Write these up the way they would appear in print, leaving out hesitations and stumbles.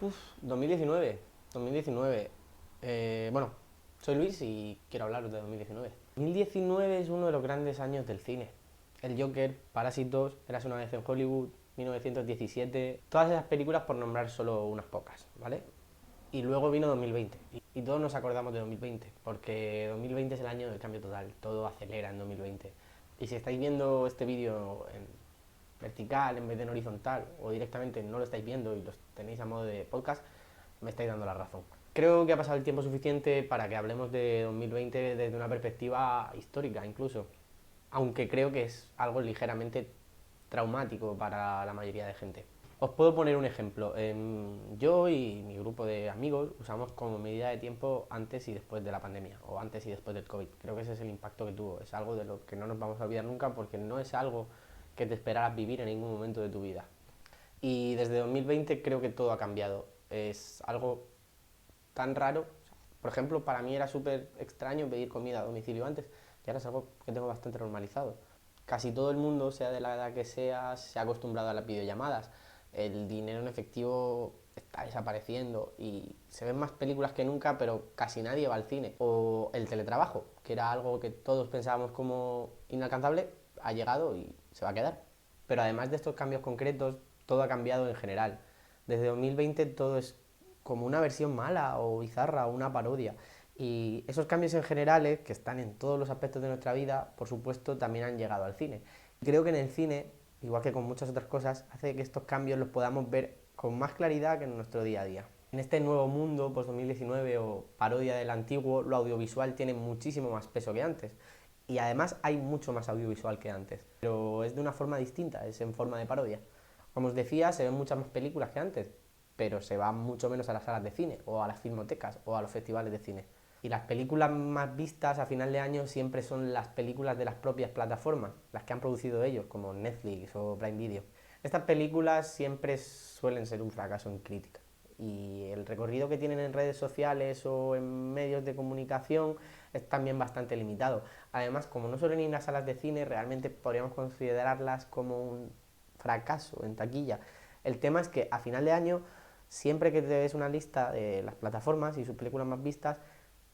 2019. 2019. Bueno, soy Luis y quiero hablaros de 2019. 2019 es uno de los grandes años del cine. El Joker, Parásitos, Érase una vez en Hollywood, 1917, todas esas películas por nombrar solo unas pocas, ¿vale? Y luego vino 2020 y todos nos acordamos de 2020 porque 2020 es el año del cambio total, todo acelera en 2020. Y si estáis viendo este vídeo en vertical en vez de en horizontal o directamente no lo estáis viendo y lo tenéis a modo de podcast, me estáis dando la razón. Creo que ha pasado el tiempo suficiente para que hablemos de 2020 desde una perspectiva histórica incluso, aunque creo que es algo ligeramente traumático para la mayoría de gente. Os puedo poner un ejemplo. Yo y mi grupo de amigos usamos como medida de tiempo antes y después de la pandemia, o antes y después del COVID. Creo que ese es el impacto que tuvo. Es algo de lo que no nos vamos a olvidar nunca porque no es algo que te esperaras vivir en ningún momento de tu vida. Y desde 2020 creo que todo ha cambiado. Es algo tan raro. Por ejemplo, para mí era súper extraño pedir comida a domicilio antes y ahora es algo que tengo bastante normalizado. Casi todo el mundo, sea de la edad que sea, se ha acostumbrado a las videollamadas. El dinero en efectivo está desapareciendo y se ven más películas que nunca, pero casi nadie va al cine. O el teletrabajo, que era algo que todos pensábamos como inalcanzable, ha llegado y se va a quedar. Pero además de estos cambios concretos, todo ha cambiado en general. Desde 2020 todo es como una versión mala o bizarra o una parodia. Y esos cambios en generales, que están en todos los aspectos de nuestra vida, por supuesto, también han llegado al cine. Creo que en el cine, igual que con muchas otras cosas, hace que estos cambios los podamos ver con más claridad que en nuestro día a día. En este nuevo mundo, post-2019 o parodia del antiguo, lo audiovisual tiene muchísimo más peso que antes. Y además hay mucho más audiovisual que antes. Pero es de una forma distinta, es en forma de parodia. Como os decía, se ven muchas más películas que antes, pero se va mucho menos a las salas de cine, o a las filmotecas, o a los festivales de cine. Y las películas más vistas a final de año siempre son las películas de las propias plataformas, las que han producido ellos, como Netflix o Prime Video. Estas películas siempre suelen ser un fracaso en crítica. Y el recorrido que tienen en redes sociales o en medios de comunicación es también bastante limitado. Además, como no suelen ir a salas de cine, realmente podríamos considerarlas como un fracaso en taquilla. El tema es que a final de año, siempre que te ves una lista de las plataformas y sus películas más vistas,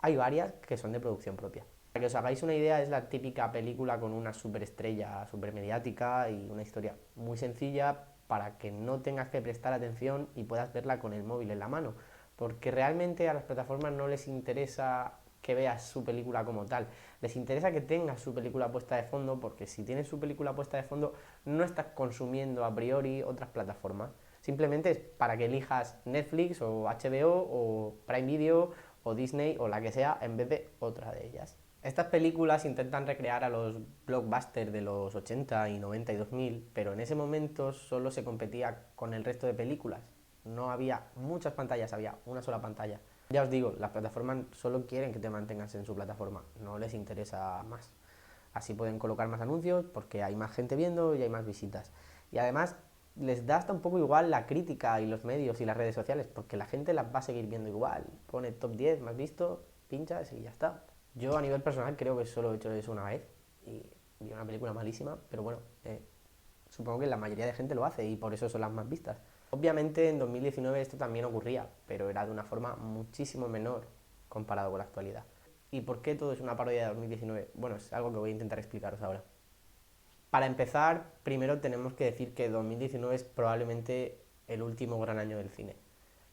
hay varias que son de producción propia. Para que os hagáis una idea, es la típica película con una superestrella supermediática y una historia muy sencilla para que no tengas que prestar atención y puedas verla con el móvil en la mano. Porque realmente a las plataformas no les interesa que veas su película como tal. Les interesa que tengas su película puesta de fondo, porque si tienes su película puesta de fondo, no estás consumiendo a priori otras plataformas. Simplemente es para que elijas Netflix o HBO o Prime Video o Disney o la que sea en vez de otra de ellas. Estas películas intentan recrear a los blockbusters de los 80 y 90 y 2000, pero en ese momento solo se competía con el resto de películas. No había muchas pantallas, había una sola pantalla. Ya os digo, las plataformas solo quieren que te mantengas en su plataforma, no les interesa más. Así pueden colocar más anuncios porque hay más gente viendo y hay más visitas. Y además les da hasta un poco igual la crítica y los medios y las redes sociales, porque la gente las va a seguir viendo igual. Pone top 10 más visto, pinchas y ya está. Yo a nivel personal creo que solo he hecho eso una vez y vi una película malísima, pero bueno, supongo que la mayoría de gente lo hace y por eso son las más vistas. Obviamente en 2019 esto también ocurría, pero era de una forma muchísimo menor comparado con la actualidad. ¿Y por qué todo es una parodia de 2019? Bueno, es algo que voy a intentar explicaros ahora. Para empezar, primero tenemos que decir que 2019 es probablemente el último gran año del cine.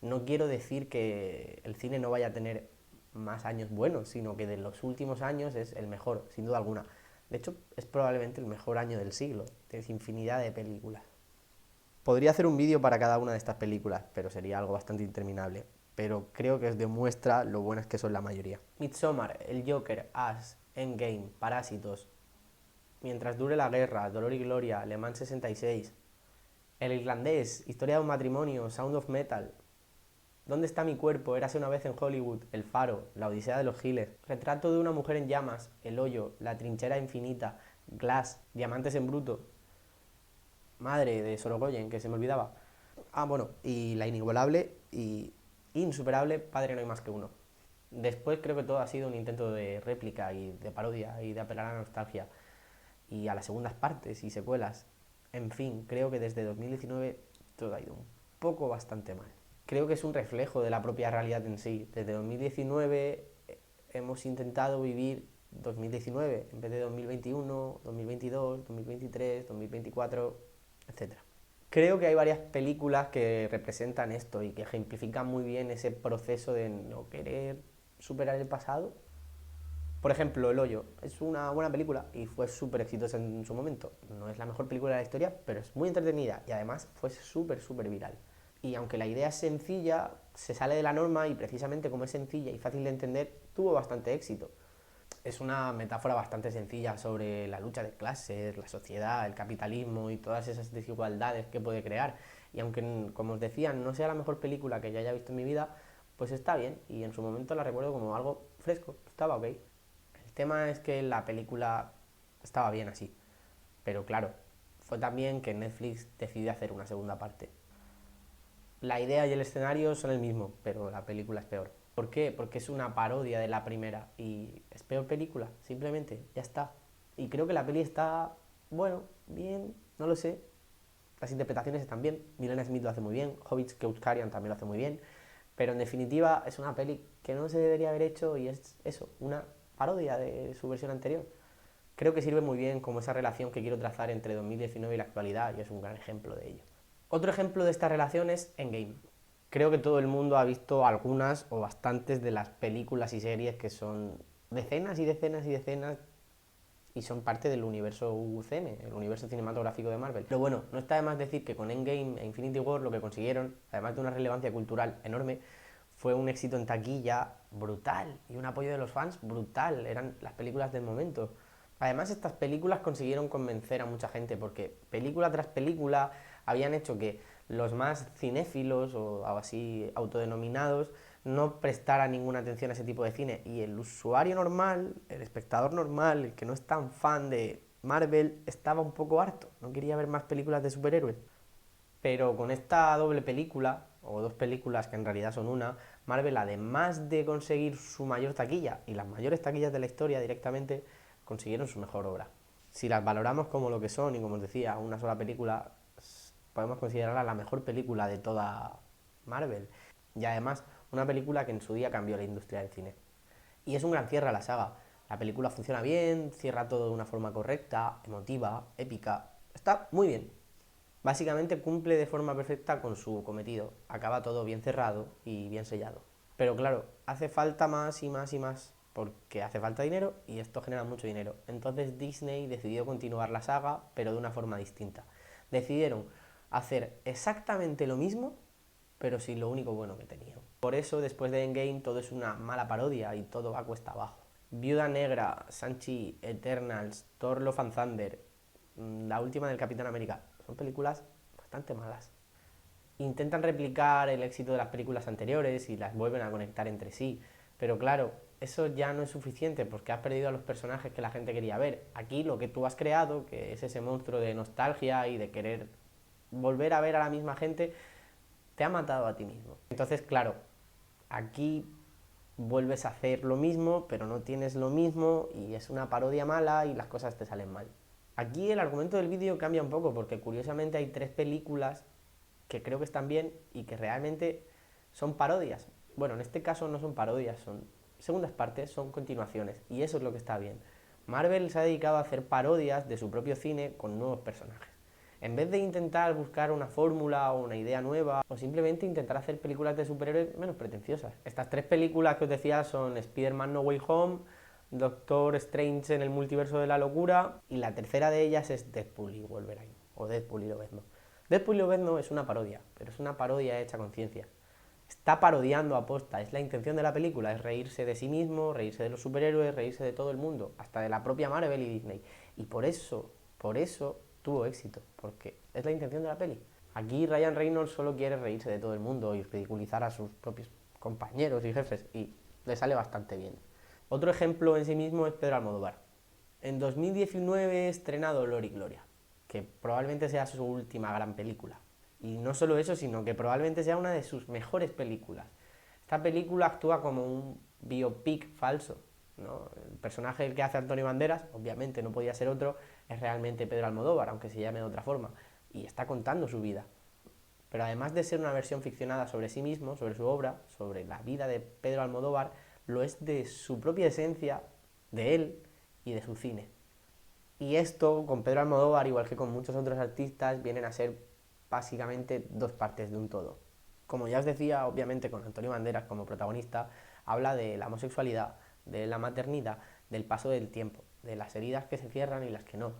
No quiero decir que el cine no vaya a tener más años buenos, sino que de los últimos años es el mejor, sin duda alguna. De hecho, es probablemente el mejor año del siglo. Tienes infinidad de películas. Podría hacer un vídeo para cada una de estas películas, pero sería algo bastante interminable. Pero creo que os demuestra lo buenas que son la mayoría. Midsommar, El Joker, Us, Endgame, Parásitos, Mientras dure la guerra, Dolor y Gloria, Le Mans 66, El Irlandés, Historia de un matrimonio, Sound of Metal, ¿Dónde está mi cuerpo? Érase una vez en Hollywood, El Faro, La Odisea de los Giles, Retrato de una mujer en llamas, El Hoyo, La Trinchera Infinita, Glass, Diamantes en Bruto, Madre de Sorogoyen, que se me olvidaba. Ah, bueno, y La Inigualable y Insuperable, Padre no hay más que uno. Después creo que todo ha sido un intento de réplica y de parodia y de apelar a la nostalgia y a las segundas partes y secuelas. En fin, creo que desde 2019 todo ha ido un poco bastante mal. creo que es un reflejo de la propia realidad en sí. Desde 2019 hemos intentado vivir 2019 en vez de 2021, 2022, 2023, 2024, etcétera. Creo que hay varias películas que representan esto y que ejemplifican muy bien ese proceso de no querer superar el pasado. Por ejemplo, El Hoyo es una buena película y fue súper exitosa en su momento. No es la mejor película de la historia, pero es muy entretenida y además fue súper viral. Y aunque la idea es sencilla, se sale de la norma y precisamente como es sencilla y fácil de entender, tuvo bastante éxito. Es una metáfora bastante sencilla sobre la lucha de clases, la sociedad, el capitalismo y todas esas desigualdades que puede crear. Y aunque, como os decía, no sea la mejor película que yo haya visto en mi vida, pues está bien y en su momento la recuerdo como algo fresco, estaba ok. El tema es que la película estaba bien así, pero claro, fue también que Netflix decidió hacer una segunda parte. La idea y el escenario son el mismo, pero la película es peor. ¿Por qué? Porque es una parodia de la primera y es peor película, simplemente, ya está. Y creo que la peli está, bueno, bien, no lo sé. Las interpretaciones están bien, Milena Smith lo hace muy bien, Hobbit Keuskarian también lo hace muy bien, pero en definitiva es una peli que no se debería haber hecho y es eso, una parodia de su versión anterior. Creo que sirve muy bien como esa relación que quiero trazar entre 2019 y la actualidad y es un gran ejemplo de ello. Otro ejemplo de esta relación es Endgame. Creo que todo el mundo ha visto algunas o bastantes de las películas y series que son decenas y decenas y decenas y son parte del universo UCM, el universo cinematográfico de Marvel. Pero bueno, no está de más decir que con Endgame e Infinity War lo que consiguieron, además de una relevancia cultural enorme, fue un éxito en taquilla brutal y un apoyo de los fans brutal. Eran las películas del momento. Además, estas películas consiguieron convencer a mucha gente porque película tras película habían hecho que los más cinéfilos o así autodenominados no prestaran ninguna atención a ese tipo de cine y el usuario normal, el espectador normal, el que no es tan fan de Marvel, estaba un poco harto, no quería ver más películas de superhéroes. Pero con esta doble película, o dos películas que en realidad son una, Marvel, además de conseguir su mayor taquilla y las mayores taquillas de la historia directamente, consiguieron su mejor obra. Si las valoramos como lo que son y como os decía, una sola película, podemos considerarla la mejor película de toda Marvel. Y además, una película que en su día cambió la industria del cine. Y es un gran cierre a la saga. La película funciona bien, cierra todo de una forma correcta, emotiva, épica. Está muy bien. Básicamente cumple de forma perfecta con su cometido. Acaba todo bien cerrado y bien sellado. Pero claro, hace falta más y más y más, porque hace falta dinero y esto genera mucho dinero. Entonces Disney decidió continuar la saga, pero de una forma distinta. Decidieron hacer exactamente lo mismo, pero sin lo único bueno que tenían. Por eso, después de Endgame, todo es una mala parodia y todo va a cuesta abajo. Viuda Negra, Shang-Chi, Eternals, Thor Love and Thunder, la última del Capitán América, son películas bastante malas. Intentan replicar el éxito de las películas anteriores y las vuelven a conectar entre sí, pero claro, eso ya no es suficiente porque has perdido a los personajes que la gente quería ver. Aquí lo que tú has creado, que es ese monstruo de nostalgia y de querer volver a ver a la misma gente, te ha matado a ti mismo. Entonces, claro, aquí vuelves a hacer lo mismo, pero no tienes lo mismo y es una parodia mala y las cosas te salen mal. Aquí el argumento del vídeo cambia un poco porque curiosamente hay tres películas que creo que están bien y que realmente son parodias. Bueno, en este caso no son parodias, son segundas partes, son continuaciones y eso es lo que está bien. Marvel se ha dedicado a hacer parodias de su propio cine con nuevos personajes. En vez de intentar buscar una fórmula o una idea nueva, o simplemente intentar hacer películas de superhéroes menos pretenciosas. Estas tres películas que os decía son Spider-Man No Way Home, Doctor Strange en el Multiverso de la Locura, y la tercera de ellas es Deadpool y Wolverine, o Deadpool y Lobezno. Deadpool y Lobezno es una parodia, pero es una parodia hecha con ciencia. Está parodiando aposta, es la intención de la película, es reírse de sí mismo, reírse de los superhéroes, reírse de todo el mundo, hasta de la propia Marvel y Disney. Y por eso tuvo éxito, porque es la intención de la peli. Aquí Ryan Reynolds solo quiere reírse de todo el mundo y ridiculizar a sus propios compañeros y jefes, y le sale bastante bien. Otro ejemplo en sí mismo es Pedro Almodóvar. En 2019 estrena Dolor y Gloria, que probablemente sea su última gran película. Y no solo eso, sino que probablemente sea una de sus mejores películas. Esta película actúa como un biopic falso, ¿no? El personaje que hace Antonio Banderas, obviamente no podía ser otro, es realmente Pedro Almodóvar, aunque se llame de otra forma, y está contando su vida. Pero además de ser una versión ficcionada sobre sí mismo, sobre su obra, sobre la vida de Pedro Almodóvar, lo es de su propia esencia, de él y de su cine. Y esto, con Pedro Almodóvar, igual que con muchos otros artistas, vienen a ser básicamente dos partes de un todo. Como ya os decía, obviamente con Antonio Banderas como protagonista, habla de la homosexualidad, de la maternidad, del paso del tiempo, de las heridas que se cierran y las que no,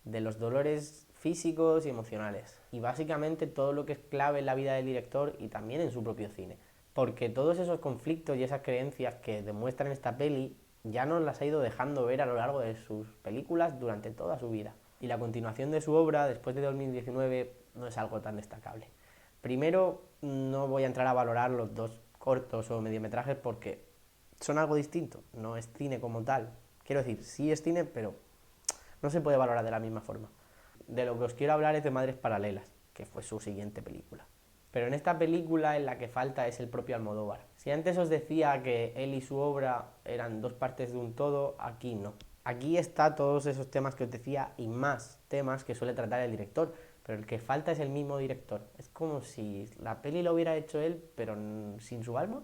de los dolores físicos y emocionales, y básicamente todo lo que es clave en la vida del director y también en su propio cine. Porque todos esos conflictos y esas creencias que demuestran esta peli ya nos las ha ido dejando ver a lo largo de sus películas durante toda su vida. Y la continuación de su obra, después de 2019, no es algo tan destacable. Primero, no voy a entrar a valorar los dos cortos o mediometrajes porque son algo distinto, no es cine como tal. Quiero decir, sí es cine, pero no se puede valorar de la misma forma. De lo que os quiero hablar es de Madres Paralelas, que fue su siguiente película. Pero en esta película en la que falta es el propio Almodóvar. Si antes os decía que él y su obra eran dos partes de un todo, aquí no. Aquí está todos esos temas que os decía y más temas que suele tratar el director, pero el que falta es el mismo director. Es como si la peli lo hubiera hecho él, pero sin su alma.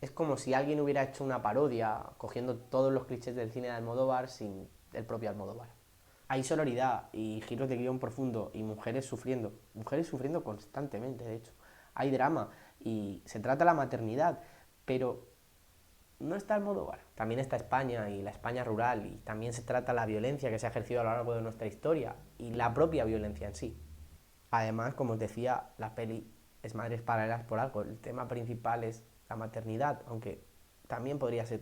Es como si alguien hubiera hecho una parodia, cogiendo todos los clichés del cine de Almodóvar sin el propio Almodóvar. Hay sonoridad y giros de guión profundo y mujeres sufriendo constantemente, de hecho. Hay drama y se trata la maternidad, pero no está Almodóvar. También está España y la España rural y también se trata la violencia que se ha ejercido a lo largo de nuestra historia y la propia violencia en sí. Además, como os decía, la peli es Madres Paralelas por algo. El tema principal es la maternidad, aunque también podría ser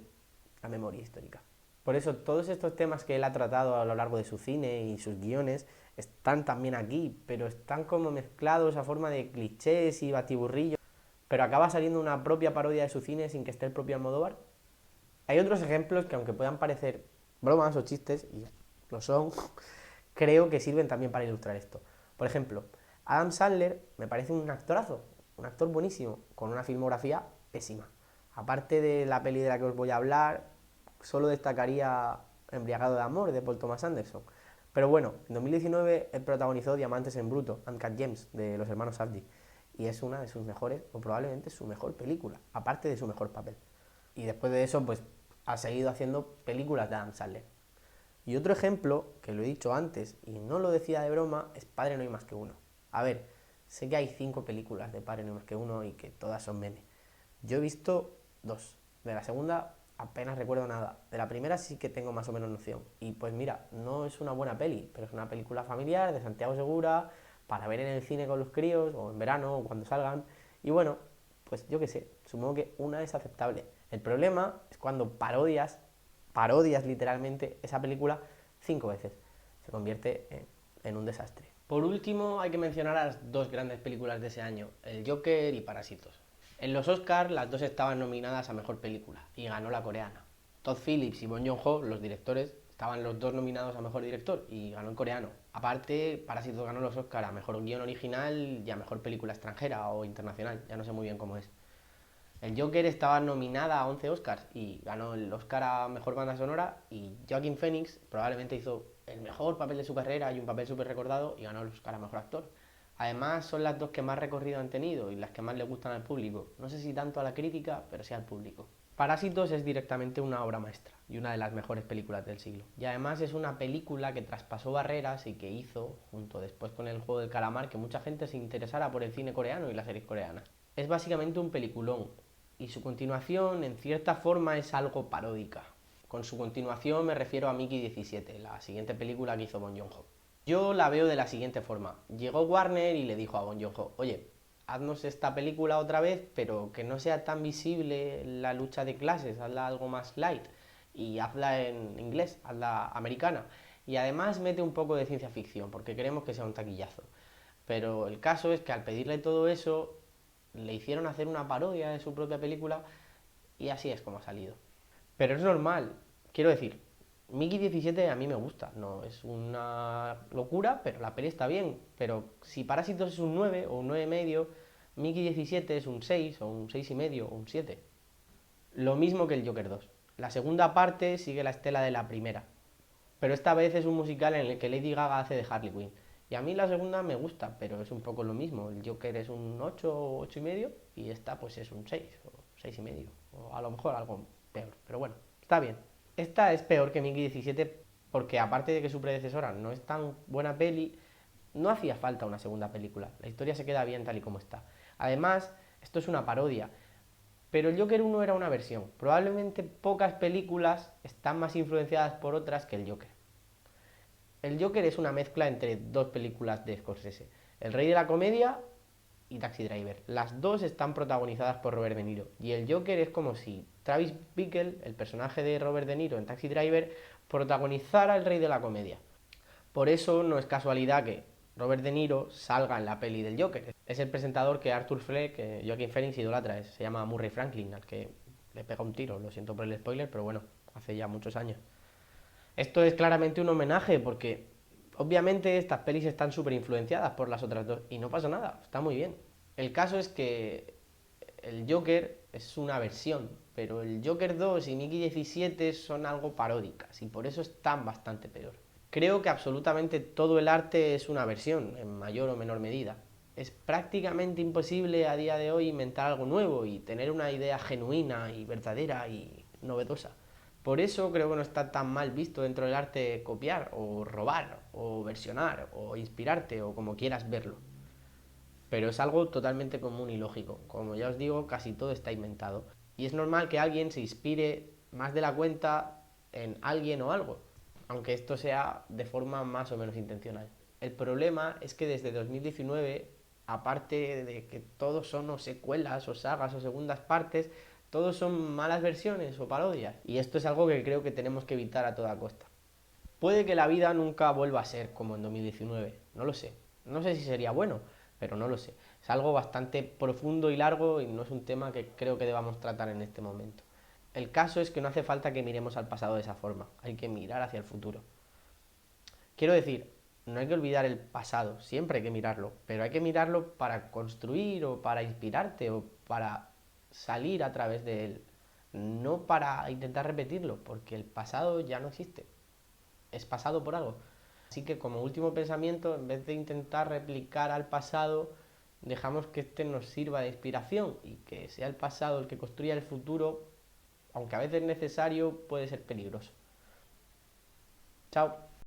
la memoria histórica. Por eso, todos estos temas que él ha tratado a lo largo de su cine y sus guiones están también aquí, pero están como mezclados a forma de clichés y batiburrillos, pero acaba saliendo una propia parodia de su cine sin que esté el propio Almodóvar. Hay otros ejemplos que, aunque puedan parecer bromas o chistes, y lo son, creo que sirven también para ilustrar esto. Por ejemplo, Adam Sandler me parece un actorazo, un actor buenísimo, con una filmografía pésima. Aparte de la peli de la que os voy a hablar, solo destacaría Embriagado de amor, de Paul Thomas Anderson. Pero bueno, en 2019 él protagonizó Diamantes en bruto, Uncut Gems, de los hermanos Safdie, y es una de sus mejores, o probablemente su mejor película, aparte de su mejor papel. Y después de eso, pues ha seguido haciendo películas de Adam Sandler. Y otro ejemplo, que lo he dicho antes y no lo decía de broma, es Padre no hay más que uno. A ver, sé que hay 5 películas de Padre no hay más que uno y que todas son meme. Yo he visto 2. De la segunda apenas recuerdo nada. De la primera sí que tengo más o menos noción. Y pues mira, no es una buena peli, pero es una película familiar de Santiago Segura para ver en el cine con los críos o en verano o cuando salgan. Y bueno, pues yo qué sé, supongo que una es aceptable. El problema es cuando parodias literalmente esa película 5 veces. Se convierte en un desastre. Por último, hay que mencionar a las dos grandes películas de ese año, El Joker y Parásitos. En los Oscars, las dos estaban nominadas a Mejor Película, y ganó la coreana. Todd Phillips y Bong Joon-ho, los directores, estaban los dos nominados a Mejor Director, y ganó el coreano. Aparte, Parásitos ganó los Oscars a Mejor Guión Original y a Mejor Película Extranjera o Internacional, ya no sé muy bien cómo es. El Joker estaba nominada a 11 Oscars y ganó el Oscar a Mejor Banda Sonora, y Joaquin Phoenix probablemente hizo el mejor papel de su carrera y un papel súper recordado y ganó el Oscar a Mejor Actor. Además son las dos que más recorrido han tenido y las que más le gustan al público. No sé si tanto a la crítica, pero sí al público. Parásitos es directamente una obra maestra y una de las mejores películas del siglo. Y además es una película que traspasó barreras y que hizo, junto después con el juego del calamar, que mucha gente se interesara por el cine coreano y las series coreanas. Es básicamente un peliculón y su continuación en cierta forma es algo paródica. Con su continuación me refiero a Mickey 17, la siguiente película que hizo Bong Joon-ho. Yo la veo de la siguiente forma. Llegó Warner y le dijo a Bong Joon-ho, oye, haznos esta película otra vez, pero que no sea tan visible la lucha de clases, hazla algo más light y hazla en inglés, hazla americana. Y además mete un poco de ciencia ficción, porque queremos que sea un taquillazo. Pero el caso es que al pedirle todo eso, le hicieron hacer una parodia de su propia película y así es como ha salido. Pero es normal, quiero decir, Mickey 17 a mí me gusta, no es una locura, pero la peli está bien. Pero si Parásitos es un 9 o un 9 y medio, Mickey 17 es un 6 o un 6 y medio o un 7. Lo mismo que el Joker 2. La segunda parte sigue la estela de la primera, pero esta vez es un musical en el que Lady Gaga hace de Harley Quinn. Y a mí la segunda me gusta, pero es un poco lo mismo. El Joker es un 8 o 8 y medio y esta pues es un 6 o 6 y medio. O a lo mejor algo peor, pero bueno, está bien. Esta es peor que Mickey 17 porque aparte de que su predecesora no es tan buena peli, no hacía falta una segunda película. La historia se queda bien tal y como está. Además, esto es una parodia. Pero el Joker 1 era una versión. Probablemente pocas películas están más influenciadas por otras que el Joker. El Joker es una mezcla entre dos películas de Scorsese. El Rey de la Comedia y Taxi Driver. Las dos están protagonizadas por Robert De Niro. Y el Joker es como si Travis Bickle, el personaje de Robert De Niro en Taxi Driver, protagonizara El Rey de la Comedia. Por eso no es casualidad que Robert De Niro salga en la peli del Joker. Es el presentador que Arthur Fleck, que Joaquin Phoenix idolatra, se llama Murray Franklin, al que le pega un tiro, lo siento por el spoiler, pero bueno, hace ya muchos años. Esto es claramente un homenaje porque obviamente estas pelis están súper influenciadas por las otras dos y no pasa nada, está muy bien. El caso es que el Joker es una versión, pero el Joker 2 y Mickey 17 son algo paródicas y por eso están bastante peor. Creo que absolutamente todo el arte es una versión, en mayor o menor medida. Es prácticamente imposible a día de hoy inventar algo nuevo y tener una idea genuina y verdadera y novedosa. Por eso creo que no está tan mal visto dentro del arte copiar o robar o versionar o inspirarte o como quieras verlo. Pero es algo totalmente común y lógico. Como ya os digo, casi todo está inventado. Y es normal que alguien se inspire más de la cuenta en alguien o algo, aunque esto sea de forma más o menos intencional. El problema es que desde 2019, aparte de que todos son o secuelas o sagas o segundas partes, todos son malas versiones o parodias. Y esto es algo que creo que tenemos que evitar a toda costa. Puede que la vida nunca vuelva a ser como en 2019, no lo sé. No sé si sería bueno, pero no lo sé. Es algo bastante profundo y largo y no es un tema que creo que debamos tratar en este momento. El caso es que no hace falta que miremos al pasado de esa forma, hay que mirar hacia el futuro. Quiero decir, no hay que olvidar el pasado, siempre hay que mirarlo, pero hay que mirarlo para construir o para inspirarte o para salir a través de él, no para intentar repetirlo, porque el pasado ya no existe, es pasado por algo. Así que como último pensamiento, en vez de intentar replicar al pasado, dejamos que este nos sirva de inspiración y que sea el pasado el que construya el futuro, aunque a veces necesario, puede ser peligroso. Chao.